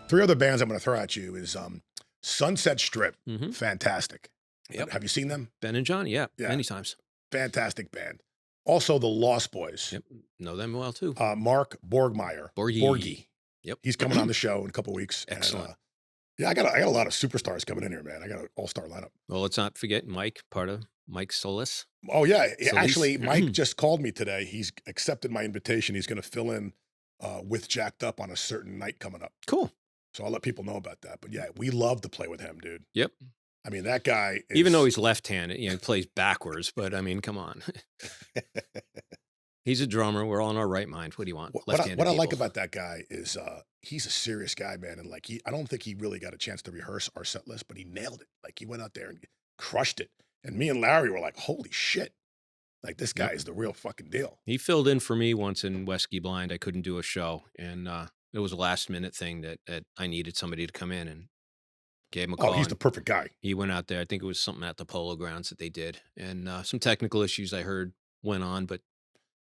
S1: Three other bands I'm going to throw at you is Sunset Strip.
S2: Mhm.
S1: Fantastic.
S2: Yep.
S1: Have you seen them?
S2: Ben and Johnny, yeah,
S1: Yeah.
S2: many times.
S1: Fantastic band. Also, the Lost Boys.
S2: Yep, know them well too.
S1: Mark Borgmeyer.
S2: Borgie. Yep.
S1: He's coming on the show in a couple weeks.
S2: Excellent.
S1: And, yeah, I got a lot of superstars coming in here, man. I got an all-star lineup.
S2: Well, let's not forget Mike, part of Mike Solis.
S1: Oh yeah,
S2: Solis.
S1: actually, Mike just called me today. He's accepted my invitation. He's going to fill in with Jacked Up on a certain night coming up.
S2: Cool.
S1: So I'll let people know about that. But yeah, we love to play with him, dude.
S2: Yep.
S1: I mean, that guy is,
S2: Even though he's left-handed, he plays backwards, but I mean, come on. He's a drummer. We're all in our right mind. What do you want?
S1: what
S2: Left-handed
S1: I like
S2: people.
S1: about that guy is he's a serious guy, man. And like I don't think he really got a chance to rehearse our set list, but he nailed it. Like he went out there and crushed it. And me and Larry were like, holy shit. Like this guy is the real fucking deal.
S2: He filled in for me once in Wesky Blind. I couldn't do a show, and it was a last-minute thing that I needed somebody to come in and gave him a call.
S1: Oh, he's the
S2: and
S1: perfect guy.
S2: he went out there. I think it was something at the Polo Grounds that they did, and some technical issues I heard went on, but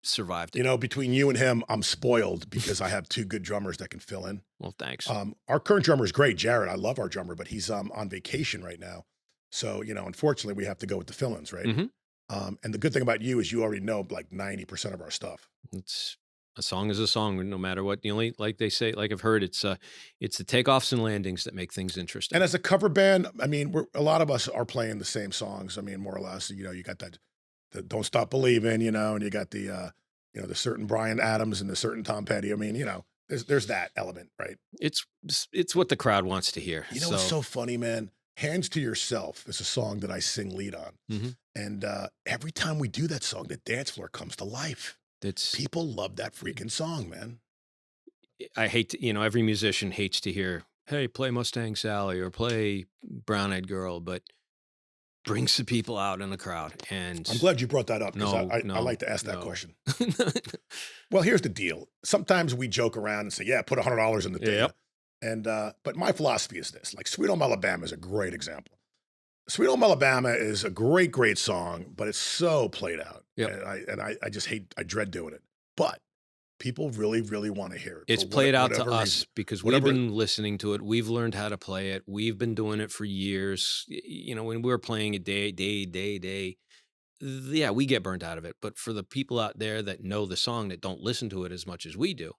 S2: survived it.
S1: You know, between you and him, I'm spoiled because I have two good drummers that can fill in.
S2: Well, thanks.
S1: Our current drummer is great, Jared. I love our drummer, but he's on vacation right now. So, you know, unfortunately, we have to go with the fill-ins, right?
S2: Mhm.
S1: And the good thing about you is you already know like 90% of our stuff.
S2: It's a song is a song, no matter what. The only, like they say, like I've heard, it's the takeoffs and landings that make things interesting.
S1: And as a cover band, I mean, a lot of us are playing the same songs. I mean, more or less, you know, you got that the Don't Stop Believing, you know, and you got the, you know, the certain Brian Adams and the certain Tom Petty. I mean, you know, there's that element, right?
S2: It's what the crowd wants to hear.
S1: You know, what's so funny, man? Hands to Yourself is a song that I sing lead on.
S2: Mhm.
S1: And every time we do that song, the dance floor comes to life.
S2: It's
S1: People love that freaking song, man.
S2: I hate to, every musician hates to hear, hey, play Mustang Sally or play Brown Eyed Girl, but brings the people out in the crowd. And
S1: I'm glad you brought that up because I
S2: No,
S1: like to ask that
S2: no.
S1: question. Well, here's the deal. Sometimes we joke around and say, yeah, put $100 in the thing.
S2: Yep.
S1: And but my philosophy is this: like Sweet Home Alabama is a great example. Sweet Home Alabama is a great, great song, but it's so played out.
S2: Yep.
S1: And I just I dread doing it. But people really, really want to hear it
S2: It's
S1: for
S2: played out to
S1: whatever
S2: us
S1: reason.
S2: because we've
S1: Whatever.
S2: been listening to it. We've learned how to play it. We've been doing it for years. When we were playing it day, yeah, we get burnt out of it. But for the people out there that know the song that don't listen to it as much as we do,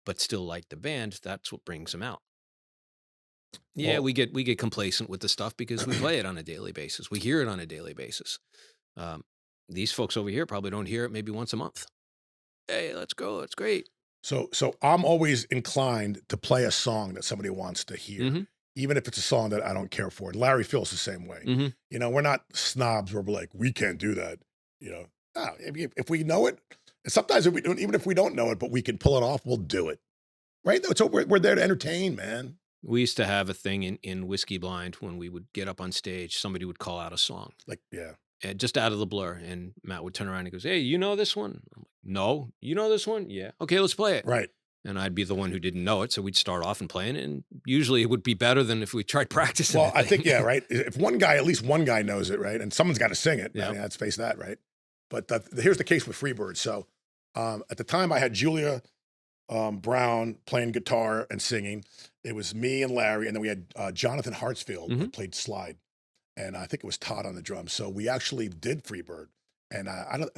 S2: but still like the band, that's what brings them out. Yeah,
S1: Well,
S2: we get complacent with the stuff because we play it on a daily basis. We hear it on a daily basis. Um, these folks over here probably don't hear it maybe once a month. Hey, let's go. It's great.
S1: so I'm always inclined to play a song that somebody wants to hear,
S2: Hmm.
S1: even if it's a song that I don't care for. And Larry feels the same way.
S2: Hmm.
S1: We're not snobs where we're like, we can't do that. No, if we know it, and sometimes if we don't, even if we don't know it, but we can pull it off, we'll do it. Right? So we're there to entertain, man.
S2: We used to have a thing in Whiskey Blind when we would get up on stage, somebody would call out a song,
S1: Like, yeah.
S2: just out of the blur, and Matt would turn around and he goes, "Hey, you know this one?" I'm like, "No, you know this one? Yeah, okay, let's play it."
S1: Right.
S2: And I'd be the one who didn't know it, so we'd start off and playing it, and usually it would be better than if we tried practicing.
S1: Well,
S2: the
S1: I think,
S2: thing.
S1: yeah, right. If at least one guy knows it, right? And someone's got to sing it.
S2: Yeah.
S1: I mean, let's face that, right? But here's the case with Freebird. So at the time I had Julia Brown playing guitar and singing. It was me and Larry, and then we had Jonathan Hartsfield who
S2: Mhm.
S1: played slide, and I think it was Todd on the drums. So we actually did Freebird, and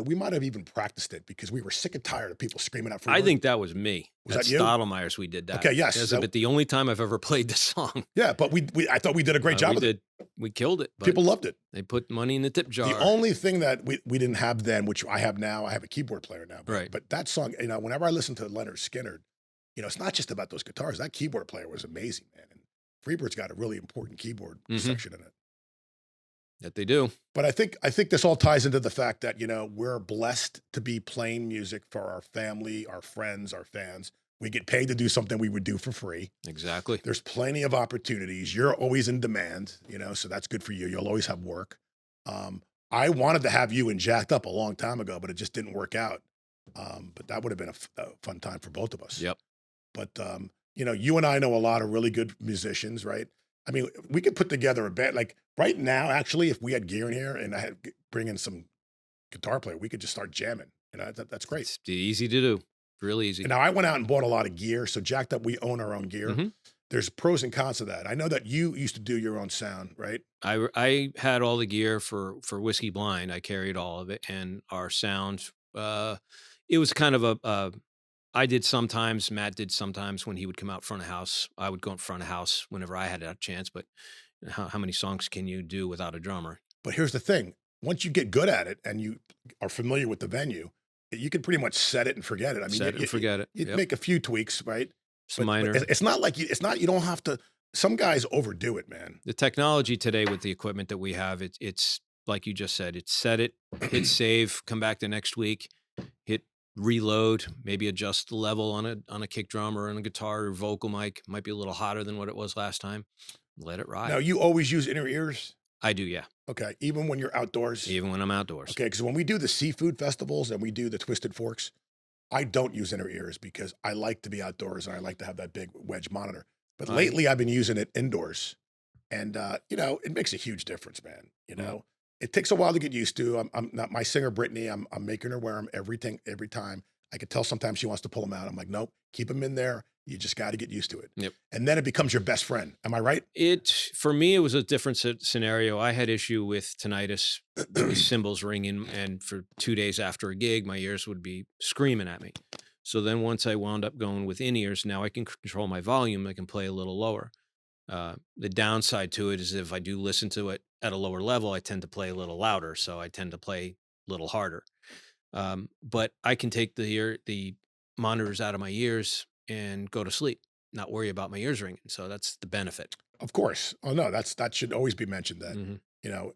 S1: we might have even practiced it because we were sick and tired of people screaming out Freebird.
S2: I think that was me.
S1: Was
S2: At
S1: that you?
S2: Stottlemeyer's we did that.
S1: Okay, yes.
S2: That's but the only time I've ever played the song.
S1: Yeah, but I thought we did a great job
S2: We
S1: with it.
S2: did. We killed it. But
S1: People loved it.
S2: they put money in the tip jar.
S1: The only thing that we didn't have then, which I have now, I have a keyboard player now.
S2: Right.
S1: But that song, whenever I listen to Leonard Skinner, it's not just about those guitars. That keyboard player was amazing, man. And Freebird's got a really important keyboard
S2: Mhm.
S1: section in it.
S2: That they do.
S1: But I think this all ties into the fact that, we're blessed to be playing music for our family, our friends, our fans. We get paid to do something we would do for free.
S2: Exactly.
S1: There's plenty of opportunities. You're always in demand, so that's good for you. You'll always have work. I wanted to have you in Jacked Up a long time ago, but it just didn't work out. But that would have been a fun time for both of us.
S2: Yep.
S1: But, you and I know a lot of really good musicians, right? I mean, we could put together a band. Like right now, actually, if we had gear in here and I had bring in some guitar player, we could just start jamming. That's great.
S2: It's easy to do. Really easy.
S1: And now I went out and bought a lot of gear. So Jacked Up, we own our own gear.
S2: Mhm.
S1: There's pros and cons to that. I know that you used to do your own sound, right?
S2: I had all the gear for Whiskey Blind. I carried all of it, and our sound. It was kind of a. I did sometimes. Matt did sometimes when he would come out front of house. I would go in front of house whenever I had a chance. But how many songs can you do without a drummer?
S1: But here's the thing. Once you get good at it and you are familiar with the venue, you can pretty much set it and forget it. I mean,
S2: Set it and forget it.
S1: You'd
S2: Yep.
S1: make a few tweaks, right?
S2: Some
S1: But
S2: minor.
S1: it's not like you don't have to. Some guys overdo it, man.
S2: The technology today with the equipment that we have, it's like you just said. It's set it, hit save, come back the next week, hit reload, maybe adjust the level on a kick drum or on a guitar or vocal mic. Might be a little hotter than what it was last time. Let it ride.
S1: Now, you always use inner ears?
S2: I do, yeah.
S1: Okay, even when you're outdoors?
S2: Even when I'm outdoors.
S1: Okay, because when we do the seafood festivals and we do the Twisted Forks, I don't use inner ears because I like to be outdoors and I like to have that big wedge monitor. But lately I've been using it indoors. And, it makes a huge difference, man. It takes a while to get used to. I'm not my singer, Brittany. I'm making her wear them every time. I could tell sometimes she wants to pull them out. I'm like, nope, keep them in there. You just got to get used to it.
S2: Yep.
S1: And then it becomes your best friend. Am I right?
S2: For me, it was a different scenario. I had issue with tinnitus, the cymbals ringing, and for 2 days after a gig, my ears would be screaming at me. So then once I wound up going with in-ears, now I can control my volume. I can play a little lower. The downside to it is if I do listen to it at a lower level, I tend to play a little louder. So I tend to play a little harder. But I can take the monitors out of my ears and go to sleep, not worry about my ears ringing. So that's the benefit.
S1: Of course. Oh no, that should always be mentioned that,
S2: Mhm.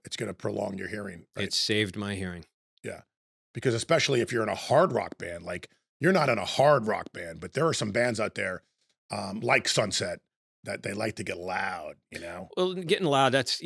S1: it's going to prolong your hearing. Right?
S2: It saved my hearing.
S1: Yeah. Because especially if you're in a hard rock band, like you're not in a hard rock band, but there are some bands out there, like Sunset, that they like to get loud,
S2: Well, getting loud, that's,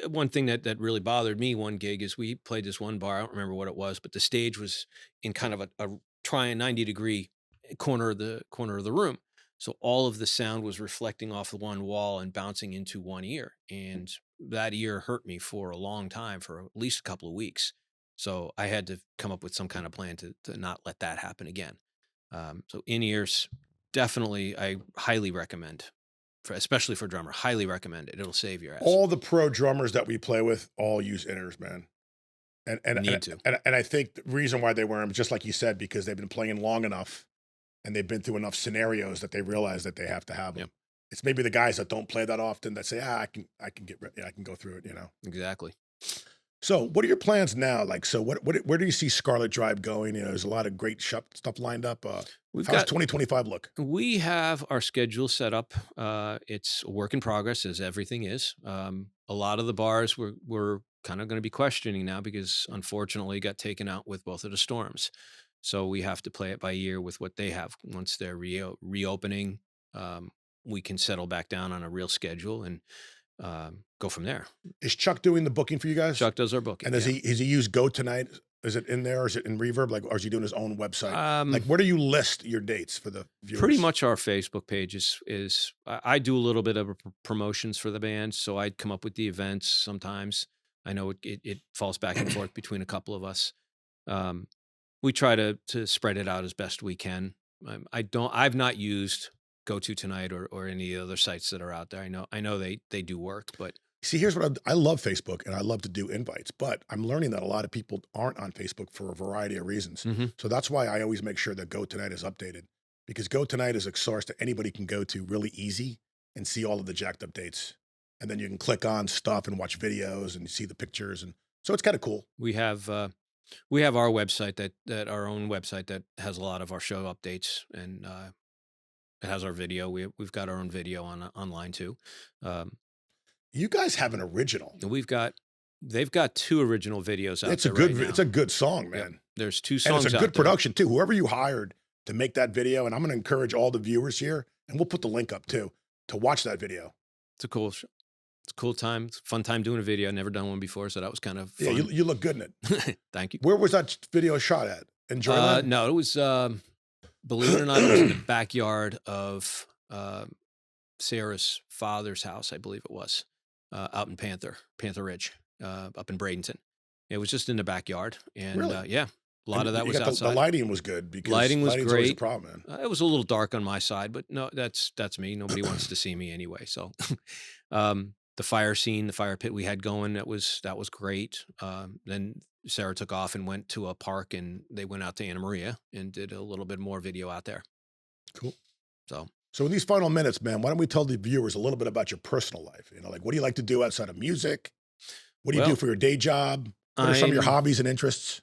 S2: one thing that really bothered me one gig is we played this one bar. I don't remember what it was, but the stage was in kind of a trying 90-degree corner of the room. So all of the sound was reflecting off the one wall and bouncing into one ear. And that ear hurt me for a long time, for at least a couple of weeks. So I had to come up with some kind of plan to not let that happen again. So in ears, definitely, I highly recommend, especially for drummer, highly recommend it. It'll save your ass.
S1: All the pro drummers that we play with all use inners, man.
S2: Need to.
S1: And I think the reason why they wear them, just like you said, because they've been playing long enough and they've been through enough scenarios that they realize that they have to have them.
S2: Yep.
S1: It's maybe the guys that don't play that often that say, I can I can go through it,
S2: Exactly.
S1: So what are your plans now? Like, so where do you see Scarlet Drive going? There's a lot of great stuff lined up.
S2: We've
S1: How's
S2: got
S1: 2025 look?
S2: We have our schedule set up. It's a work in progress, as everything is. A lot of the bars we're kind of going to be questioning now because unfortunately got taken out with both of the storms. So we have to play it by ear with what they have. Once they're reopening, we can settle back down on a real schedule and go from there.
S1: Is Chuck doing the booking for you guys?
S2: Chuck does our booking.
S1: And has he used Go Tonight? Is it in there? Or is it in Reverb? Like, or is he doing his own website? Like, where do you list your dates for the viewers?
S2: Pretty much our Facebook page is I do a little bit of promotions for the band, so I'd come up with the events sometimes. I know it falls back and forth between a couple of us. We try to spread it out as best we can. I've not used Go To Tonight or any other sites that are out there. I know they do work, but
S1: see, here's what I love Facebook and I love to do invites, but I'm learning that a lot of people aren't on Facebook for a variety of reasons. So that's why I always make sure that Go Tonight is updated, because Go Tonight is a source that anybody can go to really easy and see all of the jacked up dates. And then you can click on stuff and watch videos and see the pictures. And so it's kind of cool.
S2: We have our website that our own website that has a lot of our show updates, and it has our video. We've got our own video online too.
S1: You guys have an original.
S2: They've got 2 original videos out there right now.
S1: It's a good song, man.
S2: Yep. There's 2 songs.
S1: And it's a good production too. Whoever you hired to make that video, and I'm going to encourage all the viewers here, and we'll put the link up too, to watch that video.
S2: It's a cool time. It's a fun time doing a video. Never done one before, so that was kind of fun.
S1: Yeah, you look good in it.
S2: Thank you.
S1: Where was that video shot at? In Joyland?
S2: No, it was, believe it or not, it was in the backyard of Sarah's father's house, I believe it was, out in Panther Ridge, up in Bradenton. It was just in the backyard. And
S1: Really?
S2: Yeah, a lot of that was outside.
S1: The lighting was good because
S2: lighting was
S1: lighting's always a
S2: great.
S1: problem, man.
S2: It was a little dark on my side, but no, that's me. Nobody wants to see me anyway. So, the fire scene, the fire pit we had going, that was great. Then Sarah took off and went to a park, and they went out to Anna Maria and did a little bit more video out there.
S1: Cool.
S2: So
S1: in these final minutes, man, why don't we tell the viewers a little bit about your personal life? Like, what do you like to do outside of music? What do you do for your day job? What are some of your hobbies and interests?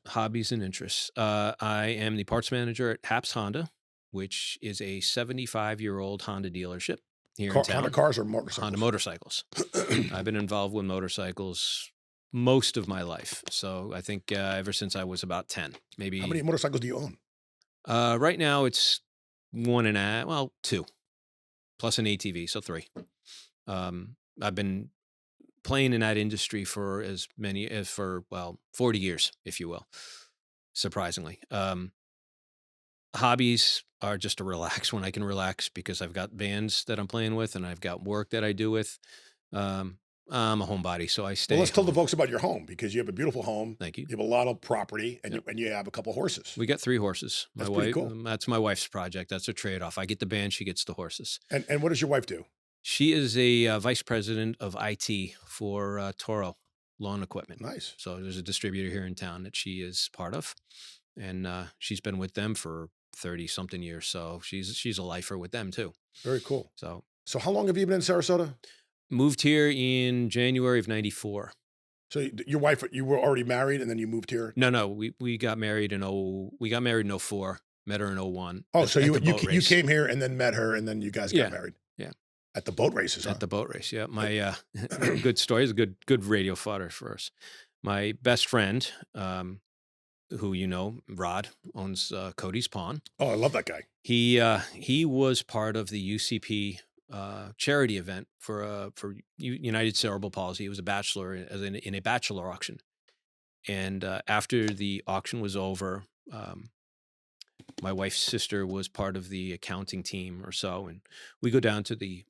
S2: I am the parts manager at Haps Honda, which is a 75-year-old Honda dealership here in town.
S1: Honda cars or motorcycles?
S2: Honda motorcycles. I've been involved with motorcycles most of my life. So I think ever since I was about 10, maybe.
S1: How many motorcycles do you own?
S2: Right now it's 2, plus an ATV, so 3. I've been playing in that industry for 40 years, if you will, surprisingly. Hobbies are just to relax when I can relax, because I've got bands that I'm playing with and I've got work that I do with. I'm a homebody, so I stay.
S1: Well, let's tell the folks about your home, because you have a beautiful home.
S2: Thank you.
S1: You have a lot of property, and you have a couple horses.
S2: We got 3 horses.
S1: That's pretty cool.
S2: That's my wife's project. That's a trade-off. I get the band, she gets the horses.
S1: And what does your wife do?
S2: She is a vice president of IT for Toro Lawn Equipment.
S1: Nice.
S2: So there's a distributor here in town that she is part of, and she's been with them for 30-something years. So she's a lifer with them too.
S1: Very cool.
S2: So
S1: how long have you been in Sarasota?
S2: Moved here in January of '94.
S1: So your wife, you were already married, and then you moved here?
S2: No, we got married in '04. Met her in '01.
S1: Oh, so you came here and then met her, and then you guys got married.
S2: Yeah.
S1: At the boat races, huh?
S2: At the boat race, yeah. My good story is a good radio fodder for us. My best friend, who Rod, owns Cody's Pawn.
S1: Oh, I love that guy.
S2: He was part of the UCP charity event for United Cerebral Palsy. He was a bachelor in a bachelor auction, and after the auction was over, my wife's sister was part of the accounting team or so, and we go down to the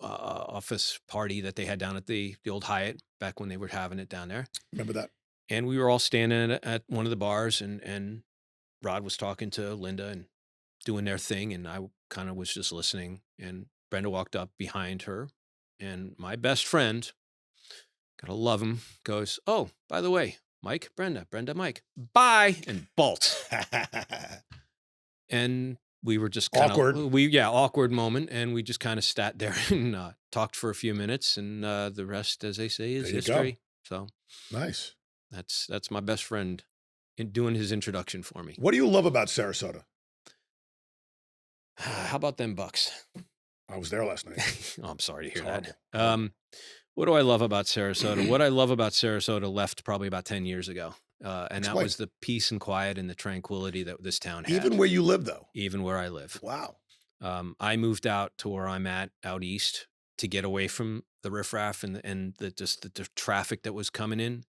S2: office party that they had down at the old Hyatt back when they were having it down there.
S1: Remember that?
S2: And we were all standing at one of the bars, and Rod was talking to Linda and doing their thing, and I kind of was just listening. And Brenda walked up behind her, and my best friend, gotta love him, goes, "Oh, by the way, Mike, Brenda, Mike, bye," and bolts. And we were just kind
S1: Awkward.
S2: of awkward moment, and we just kind of sat there and talked for a few minutes, and the rest, as they say, is
S1: There you go.
S2: history. So
S1: Nice.
S2: that's my best friend in doing his introduction for me.
S1: What do you love about Sarasota?
S2: How about them Bucks?
S1: I was there last night.
S2: Oh, I'm sorry to hear
S1: It's
S2: that. What do I love about Sarasota? What I love about Sarasota left probably about 10 years ago. And that
S1: Explain.
S2: was the peace and quiet and the tranquility that this town had.
S1: Even where you live, though.
S2: Even where I live.
S1: Wow.
S2: I moved out to where I'm at out east to get away from the riffraff and the traffic that was coming in.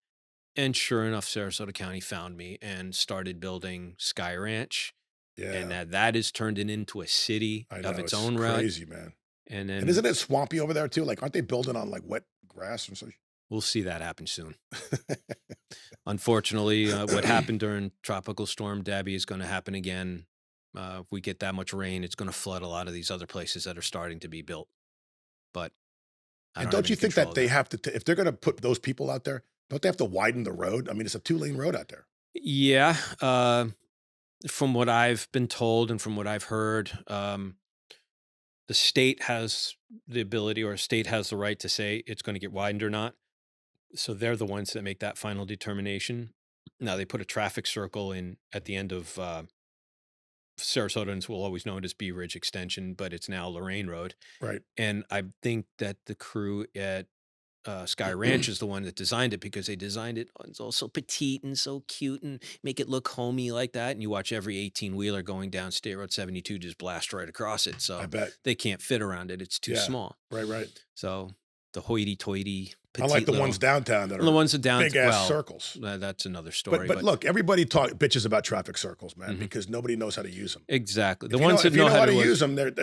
S2: And sure enough, Sarasota County found me and started building Sky Ranch.
S1: Yeah.
S2: And that has turned it into a city
S1: I know.
S2: of its
S1: It's
S2: own right.
S1: crazy, man.
S2: And then
S1: And isn't it swampy over there, too? Like, aren't they building on, like, wet grass and such?
S2: we'll see that happen soon. Unfortunately, what happened during Tropical Storm Debbie is going to happen again. If we get that much rain, it's going to flood a lot of these other places that are starting to be built. But I
S1: And
S2: don't have
S1: don't you
S2: any
S1: think
S2: control
S1: that
S2: of
S1: they have to, if they're going to put those people out there, don't they have to widen the road? I mean, it's a 2-lane road out there.
S2: Yeah. From what I've been told and from what I've heard, the state has the ability, or a state has the right to say it's going to get widened or not. So they're the ones that make that final determination. Now they put a traffic circle in at the end of Sarasotans will always know it as Bee Ridge Extension, but it's now Lorraine Road.
S1: Right.
S2: And I think that the crew at Sky Ranch is the one that designed it, because they designed it. It's all so petite and so cute and make it look homey like that. And you watch every 18-wheeler going down State Road 72 just blast right across it. So
S1: I bet.
S2: they can't fit around it. It's too
S1: Yeah.
S2: small.
S1: Right.
S2: So the hoity-toity, petite
S1: Unlike the
S2: little,
S1: ones downtown that are
S2: the ones that down
S1: big-ass circles.
S2: That's another story.
S1: But look, everybody bitches about traffic circles, man, because nobody knows how to use them.
S2: Exactly. The
S1: If you
S2: ones
S1: know,
S2: that
S1: if you know how to
S2: work-
S1: use them, they're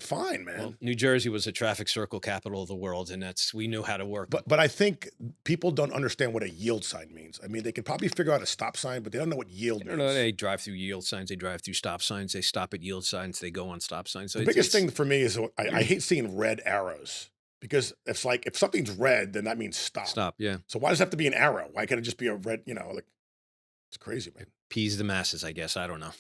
S1: fine, man.
S2: Well, New Jersey was the traffic circle capital of the world, and we knew how to work.
S1: But I think people don't understand what a yield sign means. I mean, they can probably figure out a stop sign, but they don't know what yield
S2: I
S1: means.
S2: don't know. They drive through yield signs. They drive through stop signs. They stop at yield signs. They go on stop signs. So
S1: The biggest thing for me is I hate seeing red arrows, because it's like if something's red, then that means stop.
S2: Stop. Yeah.
S1: So why does it have to be an arrow? Why can't it just be a red? Like, it's crazy, man.
S2: Appease the masses, I guess. I don't know.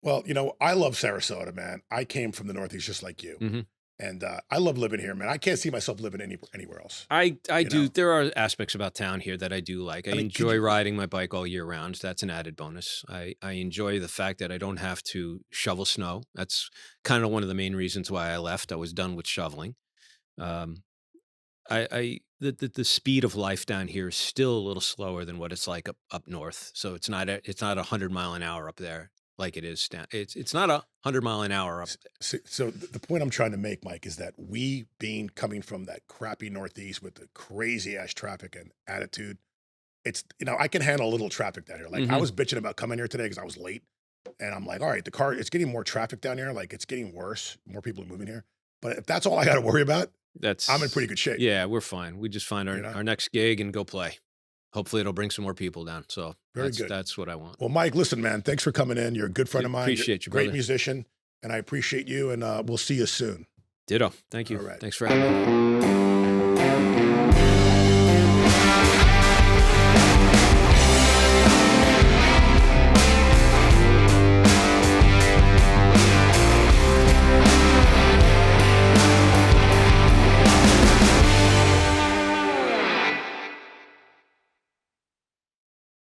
S1: Well, I love Sarasota, man. I came from the Northeast just like you,
S2: Mhm.
S1: and I love living here, man. I can't see myself living anywhere else.
S2: I do.
S1: know?
S2: There are aspects about town here that I do like. I
S1: mean,
S2: enjoy riding my bike all year round. That's an added bonus. I enjoy the fact that I don't have to shovel snow. That's kind of one of the main reasons why I left. I was done with shoveling. The speed of life down here is still a little slower than what it's like up north. So it's not 100 mile an hour up there like it is down. It's not 100 mile an hour up.
S1: So the point I'm trying to make, Mike, is that we coming from that crappy Northeast with the crazy ass traffic and attitude, it's, I can handle a little traffic down here. Like I was bitching about coming here today because I was late, and I'm like, all right, it's getting more traffic down here. Like it's getting worse. More people are moving here. But if that's all I got to worry about, I'm in pretty good shape.
S2: Yeah, we're fine. We just find our next gig and go play. Hopefully it'll bring some more people down. So
S1: Very good.
S2: That's what I want.
S1: Well, Mike, listen, man, thanks for coming in. You're a good friend of mine.
S2: Appreciate you,
S1: Great
S2: brother.
S1: musician, and I appreciate you, and we'll see you soon.
S2: Ditto. Thank you.
S1: All right.
S2: Thanks for having me.